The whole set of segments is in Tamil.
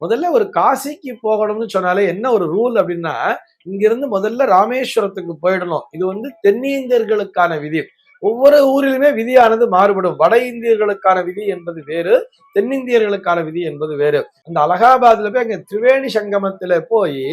முதல்ல ஒரு காசிக்கு போகணும்னு சொன்னாலே என்ன ஒரு ரூல் அப்படின்னா, இங்கிருந்து முதல்ல ராமேஸ்வரத்துக்கு போயிடணும். இது தென்னிந்தியர்களுக்கான விதி. ஒவ்வொரு ஊரிலுமே விதியானது மாறுபடும். வட இந்தியர்களுக்கான விதி என்பது வேறு, தென்னிந்தியர்களுக்கான விதி என்பது வேறு. அந்த அலகாபாத்ல போய் அங்க திரிவேணி சங்கமத்துல போய்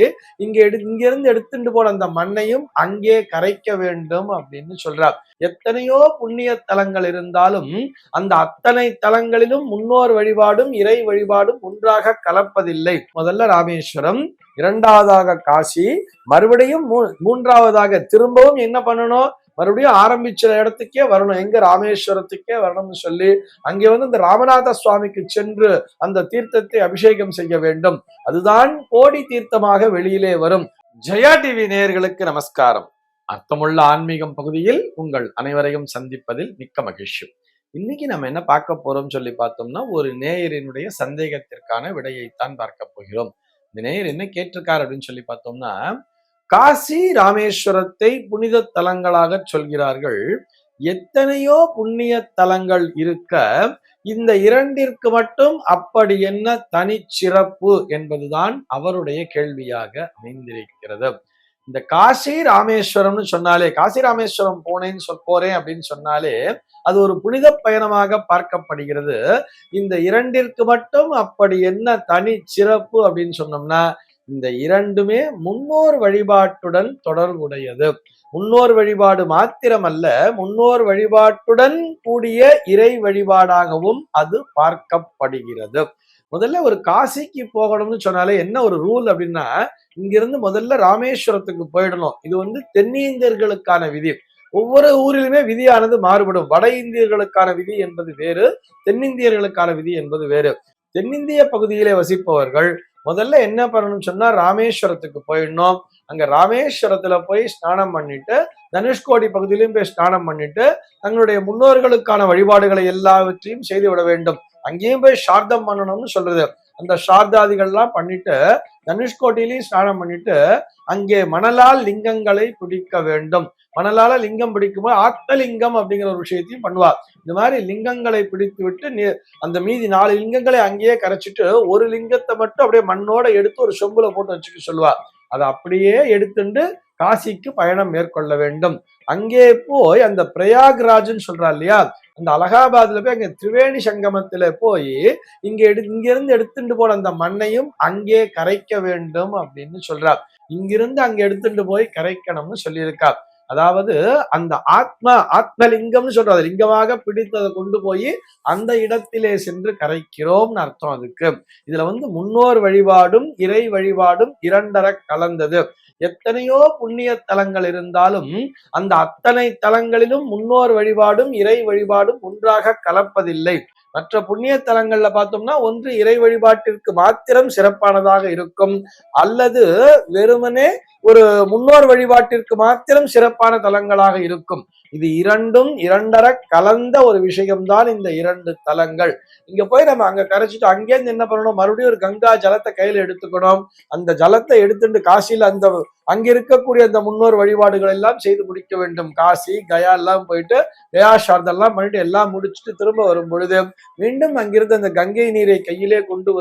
இங்கிருந்து எடுத்துட்டு போன அந்த மண்ணையும் அங்கே கரைக்க வேண்டும் அப்படின்னு சொல்றார். எத்தனையோ புண்ணிய தலங்கள் இருந்தாலும் அந்த அத்தனை தலங்களிலும் முன்னோர் வழிபாடும் இறை வழிபாடும் ஒன்றாக கலப்பதில்லை. முதல்ல ராமேஸ்வரம், இரண்டாவதாக காசி, மறுபடியும் மூன்றாவதாக திரும்பவும் என்ன பண்ணணும், மறுபடியும் ஆரம்பிச்ச இடத்துக்கே வரணும். எங்க ராமேஸ்வரத்துக்கே வரணும்னு சொல்லி அங்கே இந்த ராமநாத சுவாமிக்கு சென்று அந்த தீர்த்தத்தை அபிஷேகம் செய்ய வேண்டும். அதுதான் கோடி தீர்த்தமாக வெளியிலே வரும். ஜெயா டிவி நேயர்களுக்கு நமஸ்காரம். அர்த்தமுள்ள ஆன்மீகம் பகுதியில் உங்கள் அனைவரையும் சந்திப்பதில் மிக்க மகிழ்ச்சி. இன்னைக்கு நம்ம என்ன பார்க்க போறோம் சொல்லி பார்த்தோம்னா, ஒரு நேயரினுடைய சந்தேகத்திற்கான விடையைத்தான் பார்க்க போகிறோம். இந்த நேயர் என்ன கேட்டிருக்காரு அப்படின்னு சொல்லி பார்த்தோம்னா, காசி ராமேஸ்வரத்தை புனித தலங்களாக சொல்கிறார்கள். எத்தனையோ புண்ணிய தலங்கள் இருக்க இந்த இரண்டிற்கு மட்டும் அப்படி என்ன தனி சிறப்பு என்பதுதான் அவருடைய கேள்வியாக அமைந்திருக்கிறது. இந்த காசி ராமேஸ்வரம்னு சொன்னாலே, காசி ராமேஸ்வரம் போறேன் அப்படின்னு சொன்னாலே அது ஒரு புனித பயணமாக பார்க்கப்படுகிறது. இந்த இரண்டிற்கு மட்டும் அப்படி என்ன தனி சிறப்பு அப்படின்னு சொன்னோம்னா, இந்த இரண்டுமே முன்னோர் வழிபாட்டுடன் தொடர்புடையது. முன்னோர் வழிபாடு மாத்திரமல்ல, முன்னோர் வழிபாட்டுடன் கூடிய இறை வழிபாடாகவும் அது பார்க்கப்படுகிறது. முதல்ல ஒரு காசிக்கு போகணும்னு சொன்னாலே என்ன ஒரு ரூல் அப்படின்னா, இங்கிருந்து முதல்ல ராமேஸ்வரத்துக்கு போயிடணும். இது தென்னிந்தியர்களுக்கான விதி. ஒவ்வொரு ஊரிலுமே விதியானது மாறுபடும். வட இந்தியர்களுக்கான விதி என்பது வேறு, தென்னிந்தியர்களுக்கான விதி என்பது வேறு. தென்னிந்திய பகுதியிலே வசிப்பவர்கள் முதல்ல என்ன பண்ணணும்னு சொன்னா, ராமேஸ்வரத்துக்கு போயிடணும். அங்க ராமேஸ்வரத்துல போய் ஸ்நானம் பண்ணிட்டு, தனுஷ்கோடி பகுதியிலும் போய் ஸ்நானம் பண்ணிட்டு, தங்களுடைய முன்னோர்களுக்கான வழிபாடுகளை எல்லாவற்றையும் செய்து விட வேண்டும். அங்கேயும் போய் சார்த்தம் பண்ணணும்னு சொல்றது. அந்த சார்த்தாதிகள்லாம் பண்ணிட்டு, தனுஷ்கோட்டிலையும் ஸ்நானம் பண்ணிட்டு, அங்கே மணலால் லிங்கங்களை பிடிக்க வேண்டும். மணலால லிங்கம் பிடிக்கும்போது ஆத்மலிங்கம் அப்படிங்கிற ஒரு விஷயத்தையும் பண்ணுவார். இந்த மாதிரி லிங்கங்களை பிடித்து விட்டு அந்த மீதி 4 லிங்கங்களை அங்கேயே கரைச்சிட்டு ஒரு லிங்கத்தை மட்டும் அப்படியே மண்ணோட எடுத்து ஒரு சொம்புல போட்டு வச்சுக்க சொல்லுவார். அதை அப்படியே எடுத்துட்டு காசிக்கு பயணம் மேற்கொள்ள வேண்டும். அங்கே போய் அந்த பிரயாக்ராஜ்னு சொல்றா இல்லையா, அந்த அலகாபாத்ல போய் அங்க திரிவேணி சங்கமத்துல போய் இங்கிருந்து எடுத்துட்டு போன அந்த மண்ணையும் அங்கே கரைக்க வேண்டும் அப்படின்னு சொல்றார். இங்கிருந்து அங்க எடுத்துட்டு போய் கரைக்கணும்னு சொல்லியிருக்கார். அதாவது அந்த ஆத்மலிங்கம்னு சொல்றது, லிங்கமாக பிடித்ததை கொண்டு போய் அந்த இடத்திலே சென்று கரைக்கிறோம்னு அர்த்தம். அதுக்கு இதுல முன்னோர் வழிபாடும் இறை வழிபாடும் இரண்டர கலந்தது. எத்தனையோ புண்ணிய தலங்கள் இருந்தாலும் அந்த அத்தனை தலங்களிலும் முன்னோர் வழிபாடும் இறை வழிபாடும் ஒன்றாக கலப்பதில்லை. மற்ற புண்ணிய தலங்கள்ல பார்த்தோம்னா ஒன்று இறை வழிபாட்டிற்கு மாத்திரம் சிறப்பானதாக இருக்கும், அல்லது வெறுமனே ஒரு முன்னோர் வழிபாட்டிற்கு மாத்திரம் சிறப்பான தலங்களாக இருக்கும். இது இரண்டும் இரண்டர கலந்த ஒரு விஷயம்தான் இந்த 2 தலங்கள். இங்க போய் நம்ம அங்க கரைச்சிட்டு அங்கேருந்து என்ன பண்ணணும், மறுபடியும் ஒரு கங்கா ஜலத்தை கையில எடுத்துக்கணும். அந்த ஜலத்தை எடுத்துட்டு காசியில அங்க இருக்கக்கூடிய அந்த முன்னோர் வழிபாடுகள் எல்லாம் செய்து முடிக்க வேண்டும். காசி கயா எல்லாம் போயிட்டு கயா சார்தெல்லாம் பண்ணிட்டு எல்லாம் முடிச்சுட்டு திரும்ப வரும் பொழுது மீண்டும் அங்கிருந்து அந்த கங்கை நீரை கையிலே கொண்டு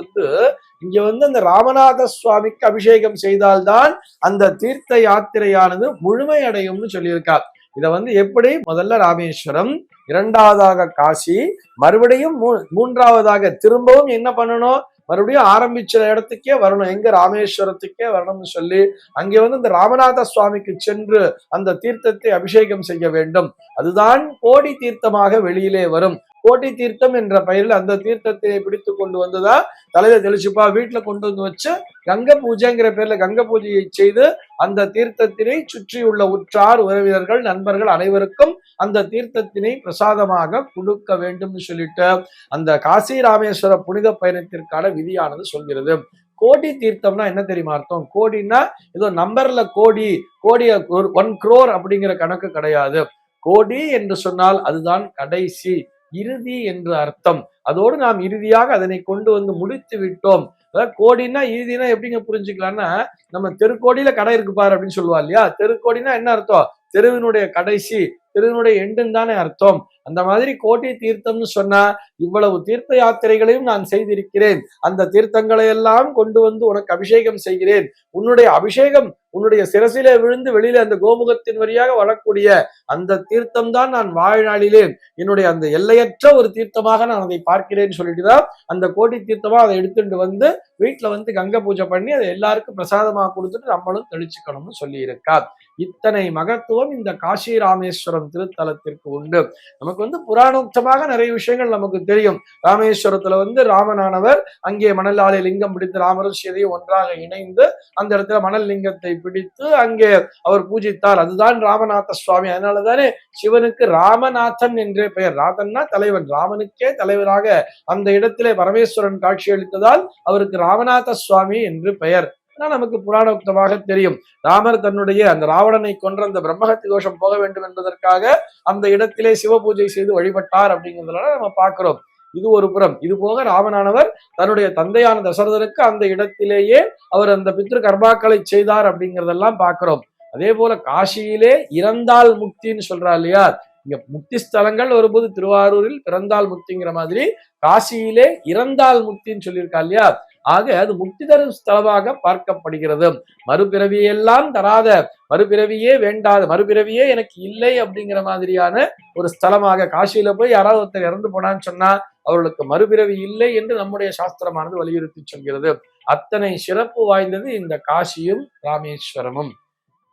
இங்க அந்த ராமநாத சுவாமிக்கு அபிஷேகம் செய்தால்தான் அந்த தீர்த்த யாத்திரையானது முழுமையடையும்னு சொல்லியிருக்கார். இத எப்படி முதல்ல ராமேஸ்வரம், இரண்டாவதாக காசி, மறுபடியும் மூன்றாவதாக திரும்பவும் என்ன பண்ணணும், மறுபடியும் ஆரம்பிச்ச இடத்துக்கே வரணும். எங்க ராமேஸ்வரத்துக்கே வரணும்னு சொல்லி அங்கே இந்த ராமநாத சுவாமிக்கு சென்று அந்த தீர்த்தத்தை அபிஷேகம் செய்ய வேண்டும். அதுதான் கோடி தீர்த்தமாக வெளியிலே வரும். கோடி தீர்த்தம் என்ற பெயரில் அந்த தீர்த்தத்தை பிடித்து கொண்டு வந்துதா தலையில தெளிச்சுப்பா வீட்டுல கொண்டு வச்சு கங்கை பூஜைங்கிற பேர்ல கங்கை பூஜையை செய்து அந்த தீர்த்தத்தினை சுற்றியுள்ள உற்றார் உறவினர்கள் நண்பர்கள் அனைவருக்கும் அந்த தீர்த்தத்தினை பிரசாதமாக கொடுக்க வேண்டும் சொல்லிட்டு அந்த காசி ராமேஸ்வர புனித பயணத்திற்கான விதியானது சொல்கிறது. கோடி தீர்த்தம்னா என்ன தெரியுமா அர்த்தம்? கோடின்னா ஏதோ நம்பர்ல கோடி 1 crore அப்படிங்கிற கணக்கு கிடையாது. கோடி என்று சொன்னால் அதுதான் கடைசி, இறுதி என்று அர்த்தம். அதோடு நாம் இறுதியாக அதனை கொண்டு முடித்து விட்டோம். அதாவது கோடினா இறுதினா எப்படிங்க புரிஞ்சுக்கலாம்னா, நம்ம தெருக்கோடியில கடை இருக்கு பாரு அப்படின்னு சொல்லுவா இல்லையா, தெருக்கோடினா என்ன அர்த்தம்? தெருவினுடைய கடைசி, தெருவினுடைய எண்டுன்னு தானே அர்த்தம். அந்த மாதிரி கோட்டி தீர்த்தம்னு சொன்னா இவ்வளவு தீர்த்த யாத்திரைகளையும் நான் செய்திருக்கிறேன், அந்த தீர்த்தங்களை எல்லாம் கொண்டு வந்து உனக்கு அபிஷேகம் செய்கிறேன், உன்னுடைய அபிஷேகம் உன்னுடைய சிரசிலே விழுந்து வெளியில அந்த கோமுகத்தின் வழியாக வரக்கூடிய அந்த தீர்த்தம் தான் நான் வாழ்நாளிலே என்னுடைய அந்த எல்லையற்ற ஒரு தீர்த்தமாக நான் அதை பார்க்கிறேன்னு சொல்லிட்டுதான் அந்த கோட்டி தீர்த்தமா அதை எடுத்துட்டு வந்து வீட்டுல வந்து கங்கை பூஜை பண்ணி அதை எல்லாருக்கும் பிரசாதமா கொடுத்துட்டு நம்மளும் தெளிச்சுக்கணும்னு சொல்லி இருக்கா. இத்தனை மகத்துவம் இந்த காசி ராமேஸ்வரம் திருத்தலத்திற்கு உண்டு. நமக்கு வந்து புராணோக்தமாக நிறைய விஷயங்கள் நமக்கு தெரியும். ராமேஸ்வரத்துல வந்து ராமனானவர் அங்கே மணலாலை லிங்கம் பிடித்து ராமரும் சீதையும் ஒன்றாக இணைந்து அந்த இடத்துல மணல் லிங்கத்தை பிடித்து அங்கே அவர் பூஜித்தார். அதுதான் ராமநாத சுவாமி. அதனாலதானே சிவனுக்கு ராமநாதன் என்றே பெயர். ராதன்னா தலைவன், ராமனுக்கே தலைவராக அந்த இடத்திலே பரமேஸ்வரன் காட்சி அளித்ததால் அவருக்கு ராமநாத சுவாமி என்று பெயர். நமக்கு புராணோக்தமாக தெரியும். ராமர் தன்னுடைய அந்த ராவணனை கொன்ற அந்த பிரம்மஹத்தி தோஷம் போக வேண்டும் என்பதற்காக அந்த இடத்திலே சிவ பூஜை செய்து வழிபட்டார் அப்படிங்கிறதுனால நம்ம பார்க்கிறோம். இது ஒரு புறம். இது போக ராமனானவர் தன்னுடைய தந்தையான தசரதனுக்கு அந்த இடத்திலேயே அவர் அந்த பித்ரு கர்மாக்களை செய்தார் அப்படிங்கிறதெல்லாம் பார்க்கிறோம். அதே போல காசியிலே இறந்தால் முக்தின்னு சொல்றா இல்லையா, இங்க முக்தி ஸ்தலங்கள் வரும்போது திருவாரூரில் பிறந்தால் முக்திங்கிற மாதிரி காசியிலே இறந்தால் முக்தின்னு சொல்லியிருக்கா இல்லையா. ஆக அது முக்தி தரும் ஸ்தலமாக பார்க்கப்படுகிறது. மறுபிறவியெல்லாம் தராத, மறுபிறவியே வேண்டாத, மறுபிறவியே எனக்கு இல்லை அப்படிங்கிற மாதிரியான ஒரு ஸ்தலமாக காசியில போய் யாராவது ஒருத்தர் இறந்து போனான்னு சொன்னா அவர்களுக்கு மறுபிறவி இல்லை என்று நம்முடைய சாஸ்திரமானது வலியுறுத்தி சொல்கிறது. அத்தனை சிறப்பு வாய்ந்தது இந்த காசியும் ராமேஸ்வரமும்.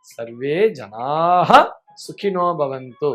சர்வே ஜனாஹ சுகினோ பவந்து.